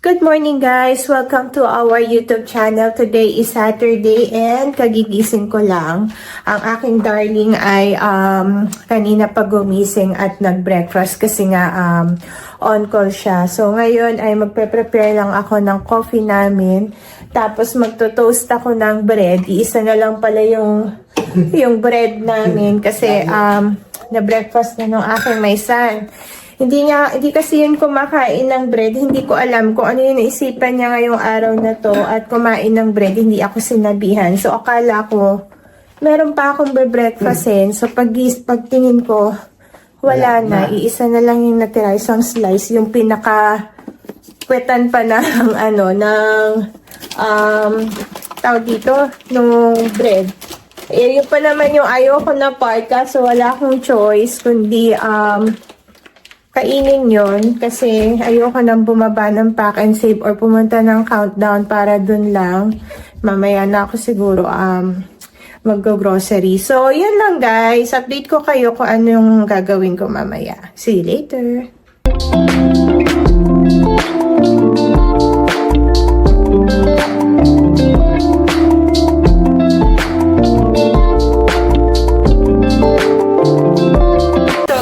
Good morning guys! Welcome to our YouTube channel. Today is Saturday and kagigising ko lang. Ang aking darling ay kanina pa gumising at nag-breakfast kasi nga on call siya. So ngayon ay magpe-prepare lang ako ng coffee namin. Tapos magto-toast ako ng bread. Iisa na lang pala yung bread namin kasi na-breakfast na ng aking may son. Hindi kasi yun kumakain ng bread. Hindi ko alam kung ano yung naisipan niya ngayong araw na to at kumain ng bread. Hindi ako sinabihan. So, akala ko, meron pa akong be-breakfastin. So, pagtingin ko, wala na. Iisa na lang yung natira. Isang slice. Yung pinaka-kwetan pa ng, tawag dito, nung bread. Yun pa naman yung ayoko na part. Kaso, wala akong choice. Kundi, kainin yon kasi ayoko nang bumaba ng pack and save or pumunta ng countdown para dun lang. Mamaya na ako siguro mag-grocery. So, yun lang guys. Update ko kayo kung ano yung gagawin ko mamaya. See you later.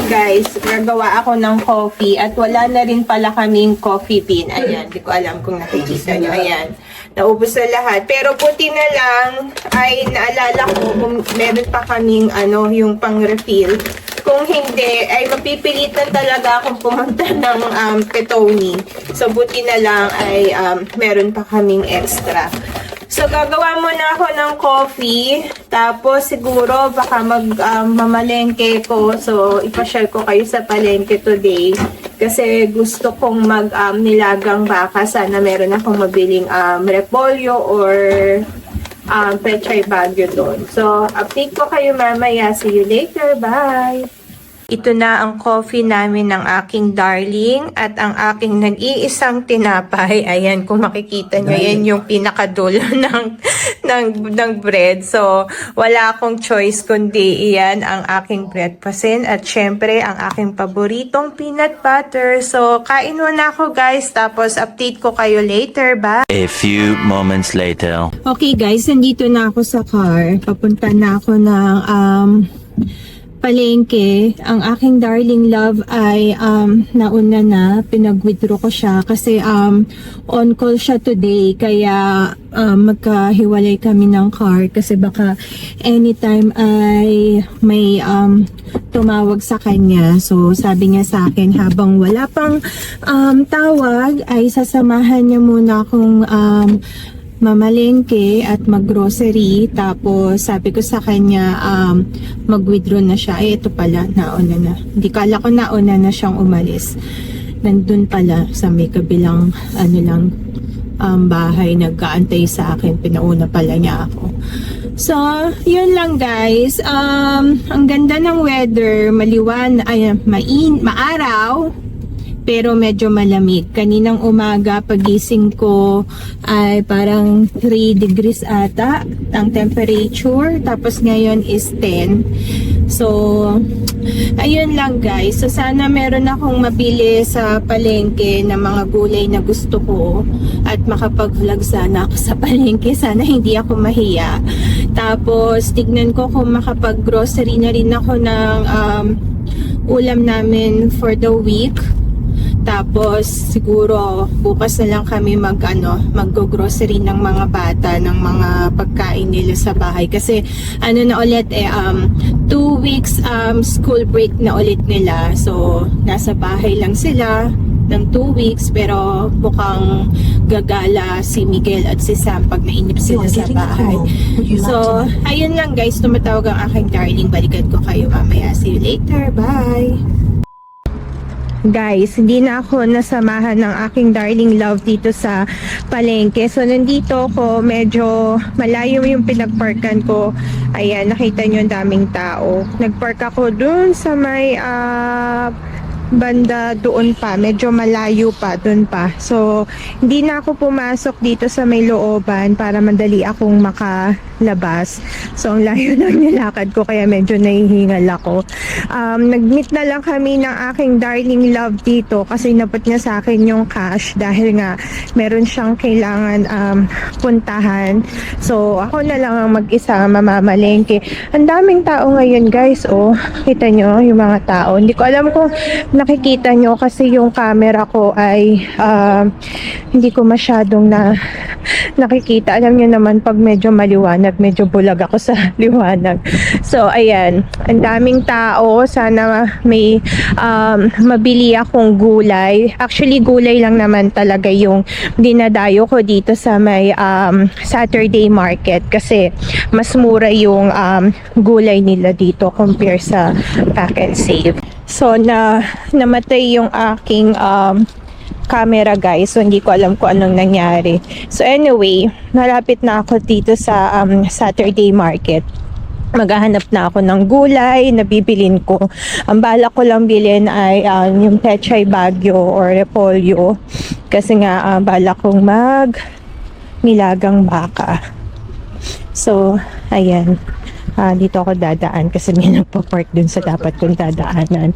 Guys, nagawa ako ng coffee at wala na rin pala kaming coffee bean. Ayan, di ko alam kung nakikita nyo. Ayan, naubos na lahat. Pero puti na lang ay naalala ko kung meron pa kaming yung pang-refill. Kung hindi, ay mapipilitan talaga akong pumunta ng Petoni. So, buti na lang ay meron pa kaming extra. So, gagawa muna ako ng coffee. Tapos, siguro, baka mamalengke ko. So, ipashare ko kayo sa palengke today. Kasi gusto kong nilagang baka. Sana meron akong mabiling repolyo or pechay bagyo doon. So, update ko kayo mamaya. See you later. Bye! Ito na ang coffee namin ng aking darling at ang aking nag-iisang tinapay. Ayan, kung makikita nyo, yan yung pinakadulo ng bread. So, wala akong choice kundi iyan ang aking breakfastin at syempre ang aking paboritong peanut butter. So, kain muna ako guys, tapos update ko kayo later. Bye! A few moments later. Okay guys, nandito na ako sa car. Papunta na ako ng palengke. Ang aking darling love ay nauna na, pinag-withdraw ko siya kasi on call siya today kaya magkahiwalay kami ng car kasi baka anytime ay may tumawag sa kanya. So sabi niya sa akin habang wala pang tawag ay sasamahan niya muna akong mamalengke at maggrocery. Tapos sabi ko sa kanya mag-withdraw na siya. Ito pala, nauna na. Hindi kala ko nauna na siyang umalis. Nandun pala sa may kabilang bahay, nag-aantay sa akin. Pinauna pala niya ako. So, yun lang guys. Ang ganda ng weather, maliwan, maaraw, pero medyo malamig. Kaninang umaga, pagising ko ay parang 3 degrees ata ang temperature. Tapos ngayon is 10. So, ayun lang guys. So, sana meron akong mabili sa palengke na mga gulay na gusto ko. At makapag-vlog sana ako sa palengke. Sana hindi ako mahiya. Tapos, tignan ko kung makapag-grocery na rin ako ng ulam namin for the week. Tapos siguro bukas na lang kami mag-grocery ng mga bata ng mga pagkain nila sa bahay kasi na ulit 2 weeks school break na ulit nila. So nasa bahay lang sila ng 2 weeks pero mukhang gagala si Miguel at si Sam pag nainip sila sa bahay. So ayun lang guys, tumatawag ang aking darling. Balikan ko kayo mamaya. See you later. Bye! Guys, hindi na ako nasamahan ng aking darling love dito sa palengke. So, nandito ako, medyo malayo yung pinagparkan ko. Ayan, nakita nyo ang daming tao. Nagpark ako dun sa may banda doon pa, medyo malayo pa, doon pa. So, hindi na ako pumasok dito sa may looban para madali akong makalabas. So, ang layo ng nilakad ko kaya medyo nahihingal ako. Nag-meet na lang kami ng aking darling love dito kasi napot niya sa akin yung cash dahil nga meron siyang kailangan puntahan. So, ako na lang ang mag-isa mamamalengke. Ang daming tao ngayon, guys. Oh, kita nyo yung mga tao. Hindi ko alam kung nakikita nyo kasi yung camera ko ay hindi ko masyadong nakikita. Alam nyo naman pag medyo maliwanag, medyo bulag ako sa liwanag. So, ayan. Ang daming tao. Sana may mabili akong gulay. Actually, gulay lang naman talaga yung dinadayo ko dito sa may Saturday market kasi mas mura yung gulay nila dito compare sa Pack and Save. So, namatay yung aking camera, guys. So, hindi ko alam kung anong nangyari. So, anyway, malapit na ako dito sa Saturday market. Maghahanap na ako ng gulay na bibilin ko. Ang balak ko lang bilhin ay yung Pechay Bagyo or Repolyo. Kasi nga, balak kong nilagang baka. So, ayan. Dito ako dadaan kasi may nagpa-park dun sa dapat kong dadaanan.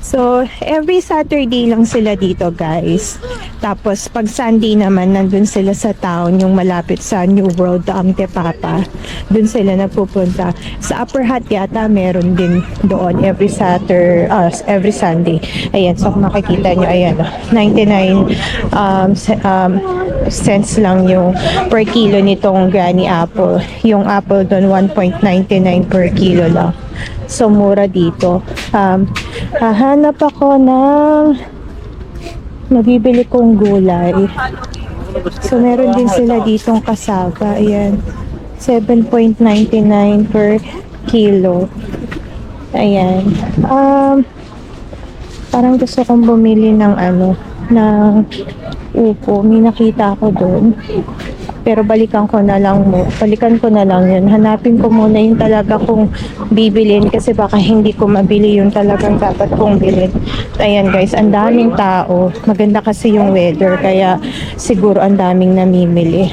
So, every Saturday lang sila dito, guys. Tapos, pag Sunday naman, nandun sila sa town, yung malapit sa New World, Tepapa. Dun sila nagpupunta. Sa Upper Hut yata, meron din doon every Sunday. Ayan, so kung makikita nyo, ayan, 99 cents lang yung per kilo nitong Granny Apple. Yung apple doon, 1.99 per kilo lang. So, mura dito. Hahanap ako ng mabibili kong gulay. So, meron din sila ditong kasaba. Ayan. 7.99 per kilo. Ayan. Parang gusto kong bumili ng ng upo. May nakita ako doon. Pero balikan ko na lang yun. Hanapin ko muna yung talaga kong bibilin kasi baka hindi ko mabili yung talagang dapat kong bilhin. Ayan, guys, ang daming tao. Maganda kasi yung weather kaya siguro ang daming namimili.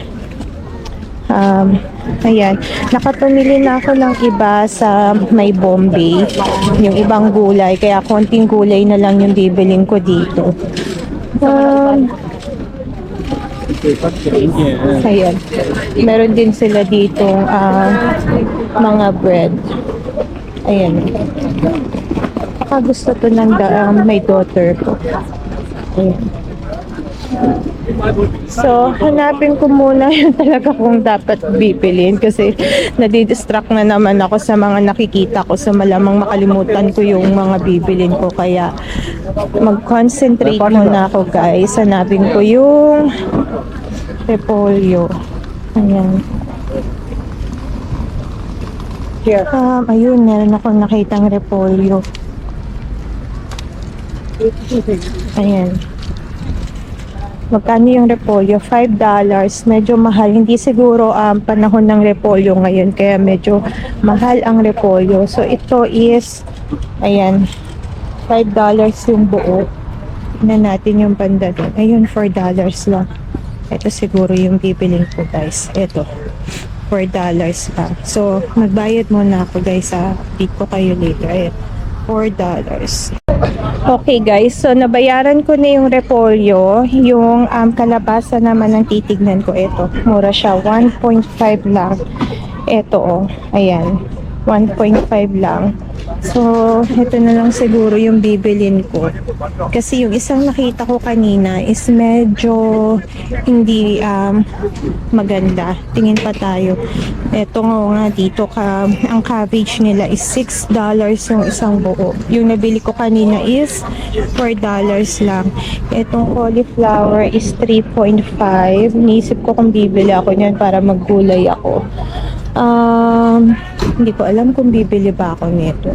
Ayan, nakapamili na ako ng iba sa may Bombay, yung ibang gulay, kaya konting gulay na lang yung bibilin ko dito. Ayan, meron din sila ditong mga bread. Ayan, baka gusto to ng my daughter ko. Ayan. So, hanapin ko muna yung talaga kung dapat bibilin kasi nadidistract na naman ako sa mga nakikita ko, so malamang makalimutan ko yung mga bibilin ko, kaya mag-concentrate muna ako, guys. Hanapin ko yung repolyo. Ayan. Ayun, meron akong nakitang repolyo. Ayan. Magkano yung repolyo? $5. Medyo mahal. Hindi siguro panahon ng repolyo ngayon, kaya medyo mahal ang repolyo. So, ito is, ayan, $5 yung buo. Tignan natin yung banda doon. Ayun, $4 lang. Ito siguro yung bibiling ko, guys. Ito, $4 lang. So, magbayad muna ako, guys. Update ko kayo later. Ayan, $4. Okay, guys, so nabayaran ko na yung repolyo. Yung kalabasa naman ang titignan ko. Ito, mura siya, 1.5 lang. Ito, ayan, 1.5 lang. So, ito na lang siguro yung bibilin ko. Kasi yung isang nakita ko kanina is medyo hindi maganda. Tingin pa tayo. Ito nga dito, ang cabbage nila is $6 yung isang buo. Yung nabili ko kanina is $4 lang. Itong cauliflower is 3.5. Niisip ko kung bibili ako niyan para maggulay ako. Hindi ko alam kung bibili ba ako nito.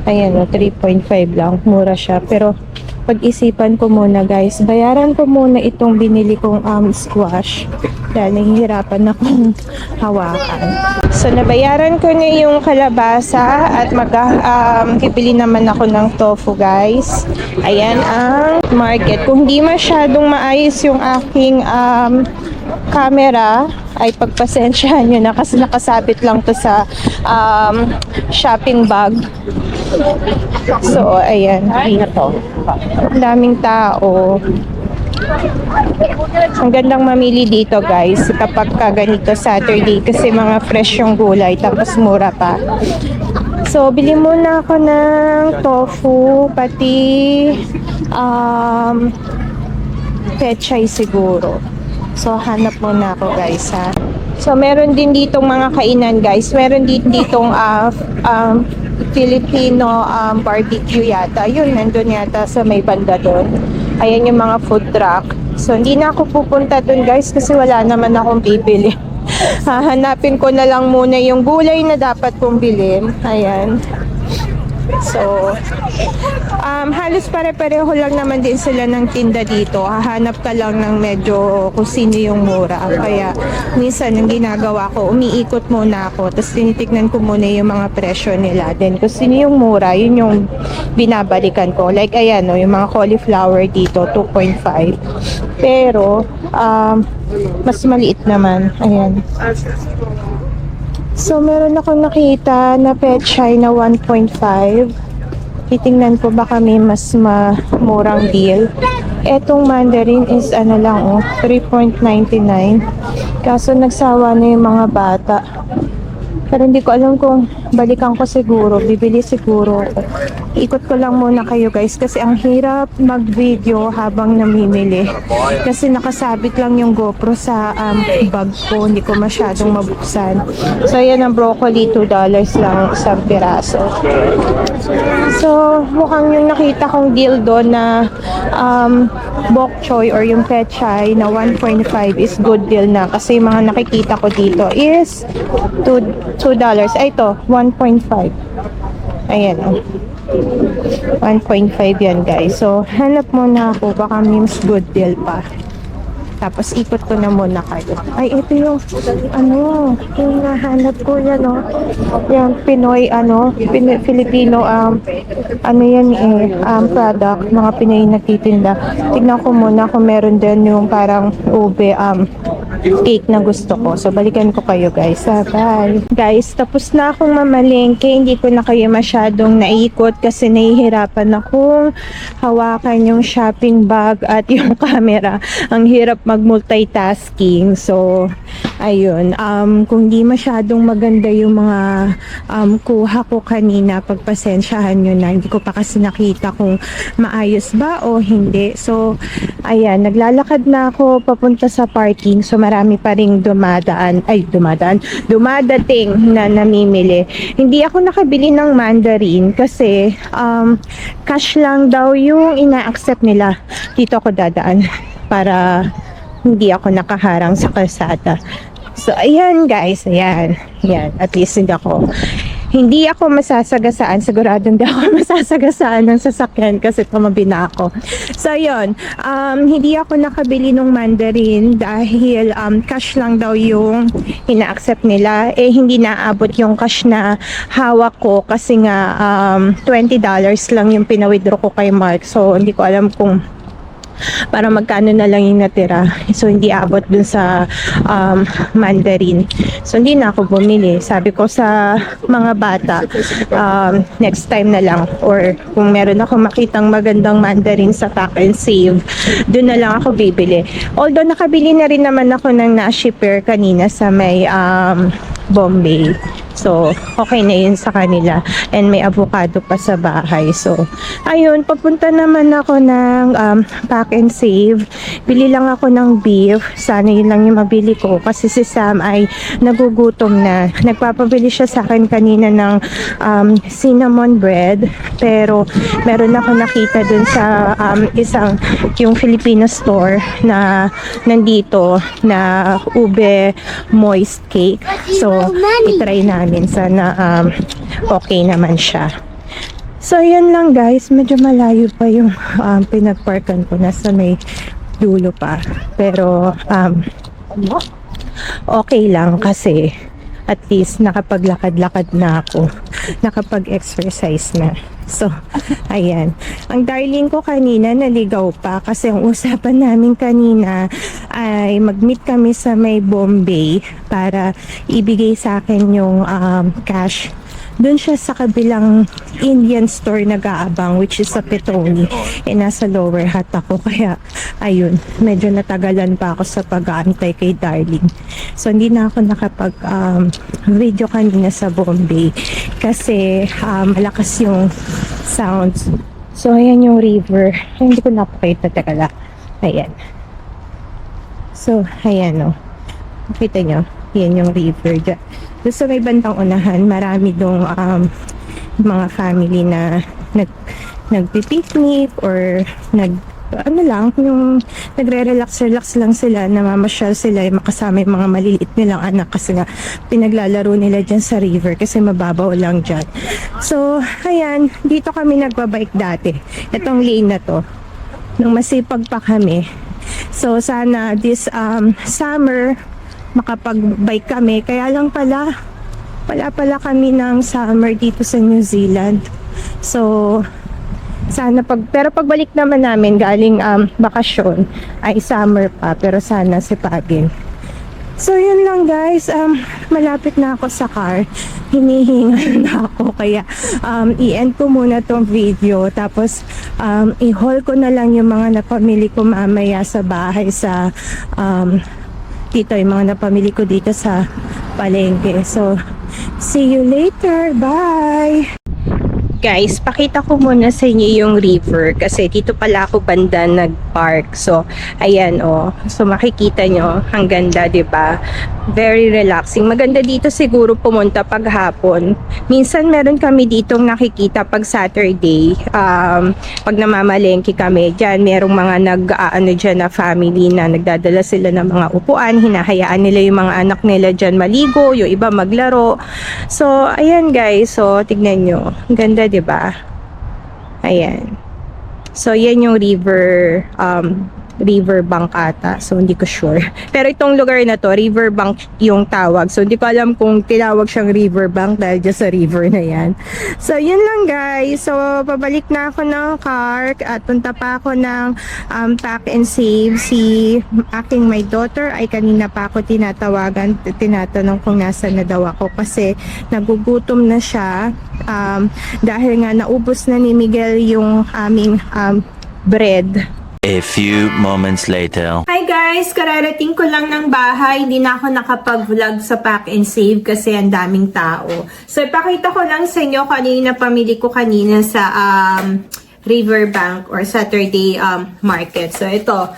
Ayan, 3.5 lang. Mura siya. Pero, pag-isipan ko muna, guys. Bayaran ko muna itong binili kong squash. Dahil nahihirapan akong hawakan. So, nabayaran ko na yung kalabasa at bibili naman ako ng tofu, guys. Ayan ang market. Kung di masyadong maayos yung aking camera, ay pagpasensyahan nyo na kasi nakasabit lang to sa shopping bag. So, ayan. Ang daming tao. Ang gandang mamili dito, guys, kapag ganito Saturday kasi mga fresh yung gulay tapos mura pa. So, bili muna ako ng tofu, pati pechay siguro. So, hanap muna ako, guys, ha. So, meron din ditong mga kainan, guys. Meron din ditong Filipino barbecue yata. Yun, nandun yata sa may banda doon. Ayan yung mga food truck. So, hindi na ako pupunta doon, guys, kasi wala naman akong bibili. Hahanapin ko na lang muna yung gulay na dapat kong bilhin. Ayan. So, halos pare-pareho lang naman din sila ng tinda dito. Hahanap ka lang ng medyo kung sino yung mura. Kaya, minsan, ang ginagawa ko, umiikot muna ako. Tapos, tinitignan ko muna yung mga presyo nila. Then, kung sino yung mura, yun yung binabalikan ko. Like, ayan, no, yung mga cauliflower dito, 2.5. Pero, mas maliit naman. Ayan. So, meron ako nakita na pechay na 1.5. Titingnan ko baka may mas murang deal. Etong mandarin is ano lang, 3.99. Kaso nagsawa na yung mga bata. Pero hindi ko alam kung balikan ko siguro. Bibili siguro ako. Ikot ko lang muna kayo, guys, kasi ang hirap mag-video habang namimili. Kasi nakasabit lang yung GoPro sa bag ko. Hindi ko masyadong mabuksan. So, yan ang broccoli. $2 lang isang piraso. So, mukhang yung nakita kong deal doon na bok choy or yung pechay na 1.5 is good deal na. Kasi yung mga nakikita ko dito is $2. Ay, ito, 1.5. Ayan, 1.5 yan, guys. So, hanap muna ako. Baka may mas good deal pa. Tapos, ikot ko na muna kayo. Ay, ito yung, yung nahanap ko yan, yung Pinoy, Filipino, yan product, mga Pinoy nagtitinda. Tignan ko muna kung meron din yung parang ube, cake na gusto ko. So, balikan ko kayo, guys. Bye! Guys, tapos na akong mamalengke. Hindi ko na kayo masyadong naikot kasi nahihirapan akong hawakan yung shopping bag at yung camera. Ang hirap mag-multitasking. So, ayun. Kung di masyadong maganda yung mga kuha ko kanina, pagpasensyahan nyo na. Hindi ko pa kasi nakita kung maayos ba o hindi. So, ayan. Naglalakad na ako papunta sa parking. So, marami pa ring dumadating na namimili. Hindi ako nakabili ng mandarin kasi cash lang daw yung ina-accept nila. Dito ako dadaan para hindi ako nakaharang sa kalsada. So, ayan, guys. Ayan. At least hindi ako masasagasaan. Siguradong hindi ako masasagasaan ng sasakyan kasi tumabi na ako. So, yun. Hindi ako nakabili ng mandarin dahil cash lang daw yung ina-accept nila. Hindi naabot yung cash na hawak ko kasi nga $20 lang yung pinawithdraw ko kay Mark. So, hindi ko alam kung para magkano na lang yung natira. So, hindi abot dun sa mandarin. So, hindi na ako bumili. Sabi ko sa mga bata, next time na lang. Or kung meron ako makitang magandang mandarin sa Pack and Save, dun na lang ako bibili. Although, nakabili na rin naman ako ng nashi pear kanina sa may Bombay. So, okay na yun sa kanila. And may avocado pa sa bahay. So, ayun, papunta naman ako ng Pack and Save. Bili lang ako ng beef. Sana yun lang yung mabili ko. Kasi si Sam ay nagugutom na. Nagpapabili siya sa akin kanina ng cinnamon bread. Pero, meron ako nakita dun sa yung Filipino store na nandito na ube moist cake. So, itry namin. Sana okay naman siya. So, yan lang, guys. Medyo malayo pa yung pinagparkan ko. Nasa may dulo pa. Pero, okay lang kasi at least nakapaglakad-lakad na ako, nakapag-exercise na. So, ayan. Ang darling ko kanina naligaw pa kasi ang usapan namin kanina ay mag-meet kami sa may Bombay para ibigay sa akin yung cash. Doon siya sa kabilang Indian store nag-aabang, which is sa Petone. Nasa lower hat ako. Kaya, ayun, medyo natagalan pa ako sa pag-aantay kay darling. So, hindi na ako nakapag-video kanina sa Bombay. Kasi, malakas yung sounds. So, ayan yung river. Hindi ko napakita. Teka lang. Ayan. So, ayan o. Nakita nyo? Yan yung river dyan. Doon sa may bandang unahan, marami dong mga family na nagpipiknik or yung nagre-relax lang sila, namamasyal sila, makasama yung mga maliliit nilang anak kasi nga pinaglalaro nila dyan sa river kasi mababaw lang dyan. So, ayan, dito kami nagbabike dati. Itong lane na to. Nung masipag pa kami. So, sana this summer, makapag-bike kami. Kaya lang pala, wala pala kami ng summer dito sa New Zealand. So, sana pero pagbalik naman namin galing bakasyon ay summer pa, pero sana sipagin. So, yun lang guys. Malapit na ako sa car. Hinihingal na ako. Kaya, i-end ko muna tong video. Tapos, i-haul ko na lang yung mga napamili ko mamaya sa bahay sa dito, yung mga napamili ko dito sa palengke. So, see you later. Bye! Guys, pakita ko muna sa inyo yung river kasi dito pala ako banda nag-park. So, ayan oh. So, makikita nyo, ang ganda, 'di ba? Very relaxing. Maganda dito siguro pumunta pag hapon. Minsan meron kami ditong nakikita pag Saturday. Pag namamalengke kami, diyan merong mga diyan na family na nagdadala sila ng mga upuan, hinahayaan nila yung mga anak nila diyan maligo, yung iba maglaro. So, ayan guys. So, tignan nyo. Ang ganda, diba? Ayan. So, yan yung riverbank ata. So, hindi ko sure. Pero itong lugar na to, riverbank yung tawag. So, hindi ko alam kung tinawag siyang riverbank dahil dyan sa river na yan. So, yun lang guys. So, pabalik na ako ng car at punta pa ako ng pack and save. Si aking my daughter ay kanina pa ako tinatawagan, tinatanong kung nasa na daw ako kasi nagugutom na siya dahil nga naubos na ni Miguel yung aming bread. A few moments later. Hi guys! Kararating ko lang ng bahay. Hindi na ako nakapag-vlog sa pack and save kasi ang daming tao. So, ipakita ko lang sa inyo kanina pamili ko kanina sa Riverbank or Saturday market. So, ito,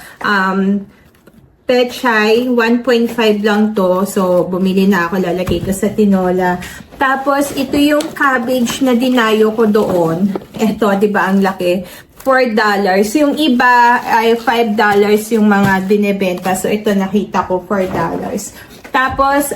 pechay, 1.5 lang to. So, bumili na ako, lalagay ko sa tinola. Tapos, ito yung cabbage na dinayo ko doon. Ito, di ba, ang laki. $4. Yung iba ay $5 yung mga binebenta. So, ito nakita ko, $4. Tapos,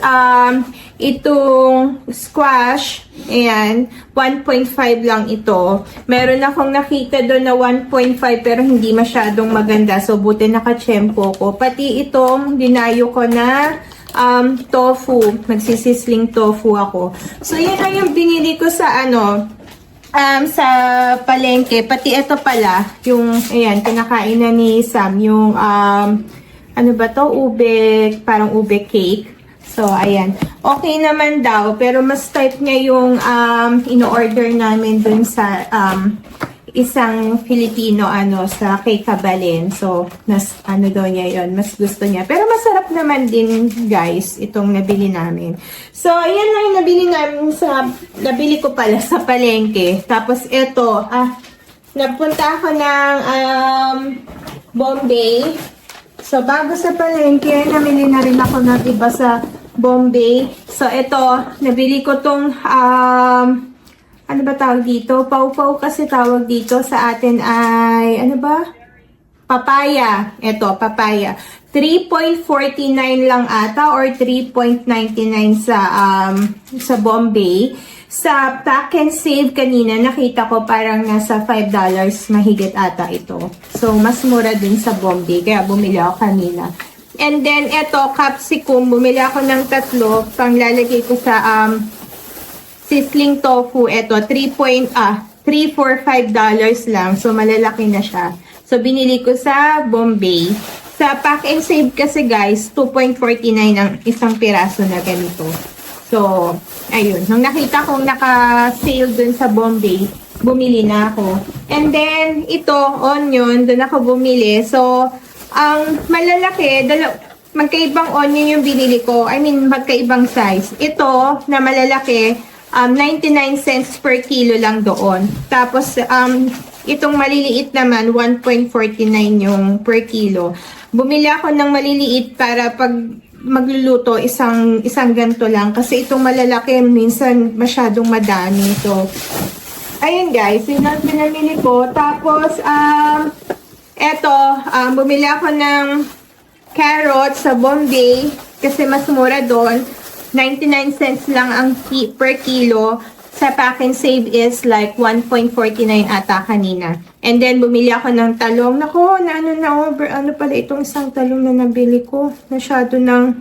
itong squash, ayan, 1.5 lang ito. Meron akong nakita doon na 1.5 pero hindi masyadong maganda. So, buti nakachempo ko. Pati itong dinayo ko na tofu. Magsisisling tofu ako. So, yan ang yung binili ko sa sa palengke. Pati ito pala, yung, ayan, kinakain na ni Sam, yung, ano ba to? Ube, parang ube cake. So, ayan. Okay naman daw, pero mas type niya yung, ino-order namin dun sa, isang Filipino, sa kay Kabalen. So, daw niya yon, mas gusto niya. Pero masarap naman din, guys, itong nabili namin. So, ayan lang yung nabili ko pala sa palengke. Tapos, ito, napunta ako ng, Bombay. So, bago sa palengke, nabili na rin ako ng iba sa Bombay. So, ito, nabili ko tong, ano ba tawag dito? Pau-pau kasi tawag dito. Sa atin ay, ano ba? Papaya. Ito, papaya. 3.49 lang ata or 3.99 sa Bombay. Sa pack and save kanina, nakita ko parang nasa $5 mahigit ata ito. So, mas mura din sa Bombay. Kaya bumili ako kanina. And then, eto, capsicum. Bumili ako ng 3 pang lalagay ko sa sizzling tofu. Eto, $3.5 lang. So, malalaki na siya. So, binili ko sa Bombay. Sa Pack and Save kasi guys, $2.49 ang isang piraso na ganito. So, ayun. Nung nakita kong naka-sale dun sa Bombay, bumili na ako. And then, ito, onion, dun ako bumili. So, ang malalaki, magkaibang onion yung binili ko. I mean, magkaibang size. Ito, na malalaki, 99 cents per kilo lang doon. Tapos, itong maliliit naman, 1.49 yung per kilo. Bumili ako ng maliliit para pag magluluto, isang ganto lang. Kasi itong malalaki, minsan masyadong madami. So, ayun guys, yun ang pinamili ko. Tapos, eto, bumili ako ng carrots sa Bombay kasi mas mura doon. 99 cents lang ang per kilo. Sa Pack and Save is like 1.49 ata kanina. And then, bumili ako ng talong. Nako, ano pala itong isang talong na nabili ko. Masyado ng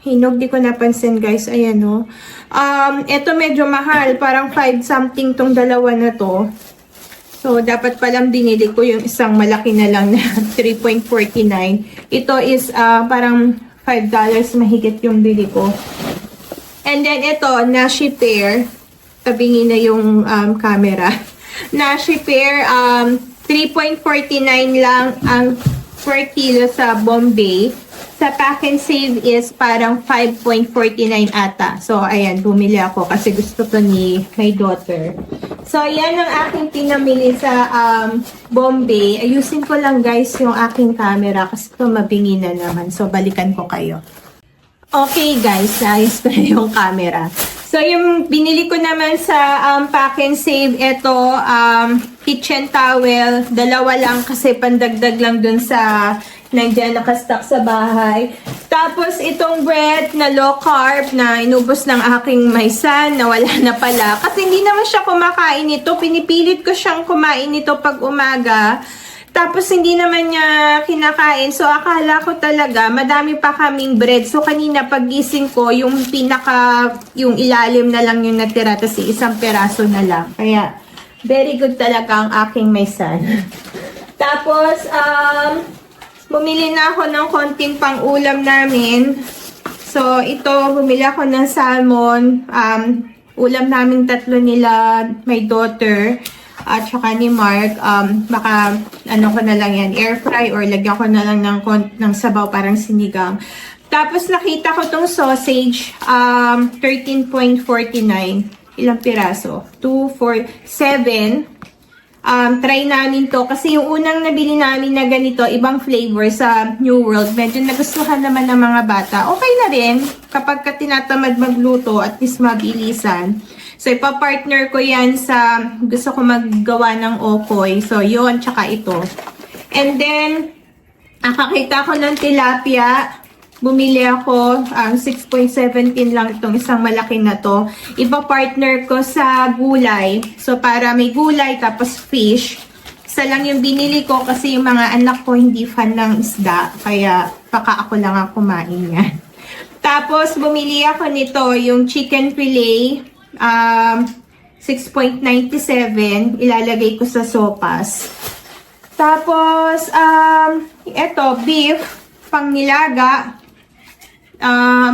hinog. Di ko napansin, guys. Ayan, no. Ito medyo mahal. Parang 5 something tong dalawa na to. So, dapat palang binili ko yung isang malaki na lang na 3.49. Ito is parang $5 mahigit yung bili ko. And then, ito, nashi pear. Tabingin na yung camera. Nashi pear, 3.49 lang ang per kilo sa Bombay. Sa Pack and Save is parang 5.49 ata. So, ayan, bumili ako kasi gusto to ni my daughter. So, yan ang aking pinamili sa Bombay. Ayusin ko lang guys yung aking camera kasi ito mabingi na naman. So, balikan ko kayo. Okay guys, ayos ko na yung camera. So, yung binili ko naman sa Pack and Save, ito, kitchen towel. 2 lang kasi pandagdag lang dun sa nandiyan nakastock sa bahay. Tapos, itong bread na low carb na inubos ng aking maysan na wala na pala. Kasi hindi naman siya kumakain nito. Pinipilit ko siyang kumain nito pag umaga. Tapos, hindi naman niya kinakain. So, akala ko talaga, madami pa kaming bread. So, kanina, paggising ko, yung yung ilalim na lang yung natira. Tapos, isang peraso na lang. Kaya, very good talaga ang aking maysan. Tapos, bumili na ako ng konting pang-ulam namin. So, ito, bumili ako ng salmon. Ulam namin 3 nila, my daughter. At saka ni Mark, baka ano ko na lang yan, air fry or lagyan ko na lang ng sabaw parang sinigang. Tapos nakita ko tong sausage, 13.49. Ilang piraso? 2, 4, 7. Try namin to kasi yung unang nabili namin na ganito, ibang flavor sa New World. Medyo nagustuhan naman ng mga bata. Okay na rin kapag ka tinatamad magluto at least mabilisan. So, ipapartner ko yan sa gusto ko maggawa ng okoy. So, yun, tsaka ito. And then, nakakita ko ng tilapia. Bumili ako, 6.17 lang itong isang malaki na to. Ipapartner ko sa gulay. So, para may gulay tapos fish. Isa lang yung binili ko kasi yung mga anak ko hindi fan ng isda. Kaya, baka ako lang ang kumain yan. Tapos, bumili ako nito, yung chicken fillet. 6.97 ilalagay ko sa sopas. Tapos eto beef pang nilaga,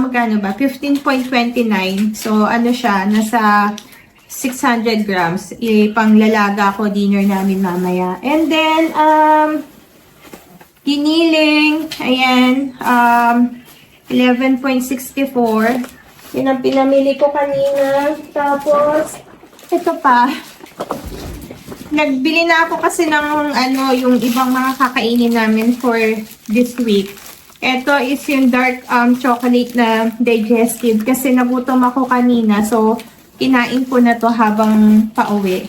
magkano ba? 15.29. So ano siya, nasa 600 grams. Panglalaga ko, dinner namin mamaya. And then giniling, ayan, 11.64. Yun ang pinamili ko kanina. Tapos, ito pa. Nagbili na ako kasi ng yung ibang mga kakainin namin for this week. Ito is yung dark chocolate na digestive kasi nagutom ako kanina. So, kinain ko na to habang pauwi.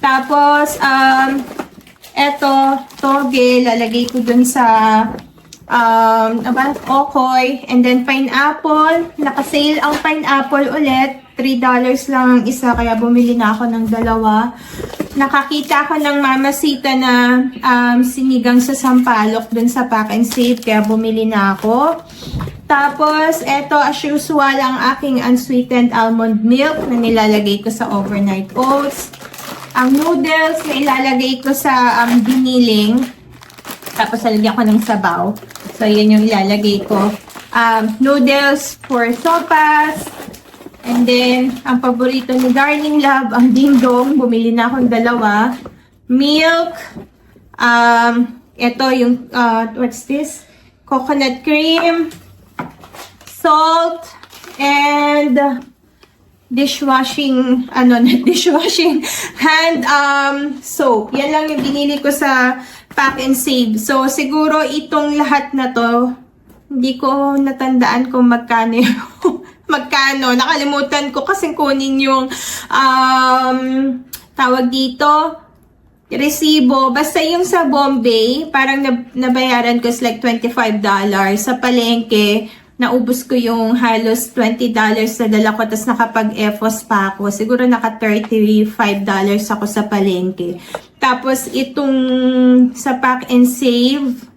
Tapos, ito, toge, lalagay ko dun sa okoy, and then pineapple, naka-sale ang pineapple ulit, $3 lang ang isa, kaya bumili na ako ng 2. nakakita ako ng mamasita na sinigang sa sampalok dun sa Pack and Save, kaya bumili na ako. Tapos, eto as usual ang aking unsweetened almond milk na nilalagay ko sa overnight oats. Ang noodles na ilalagay ko sa biniling. Tapos, lalagyan ko ng sabaw. So, yan yung ilalagay ko. Noodles for sopas. And then, ang paborito ni Darling Love, ang dingdong. Bumili na akong dalawa. Milk. Ito yung, what's this? Coconut cream. Salt. And dishwashing, not dishwashing, hand soap. Yan lang yung binili ko sa Pack and Save. So, siguro itong lahat na to, hindi ko natandaan kung magkano magkano. Nakalimutan ko kasi kunin yung tawag dito, resibo. Basta yung sa Bombay, parang nabayaran ko is like $25. Sa palengke, naubos ko yung halos $20 na dala ko, tapos nakapag-EFOS pa ako. Siguro naka $35 ako sa palengke. Tapos itong sa Pack and Save,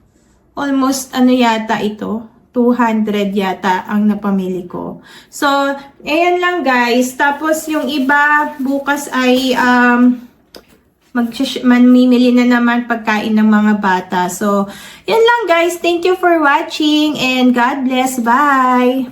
almost yata ito, 200 yata ang napamili ko. So, ayan lang guys. Tapos yung iba, bukas ay mamimili na naman pagkain ng mga bata. So, yan lang guys. Thank you for watching and God bless. Bye!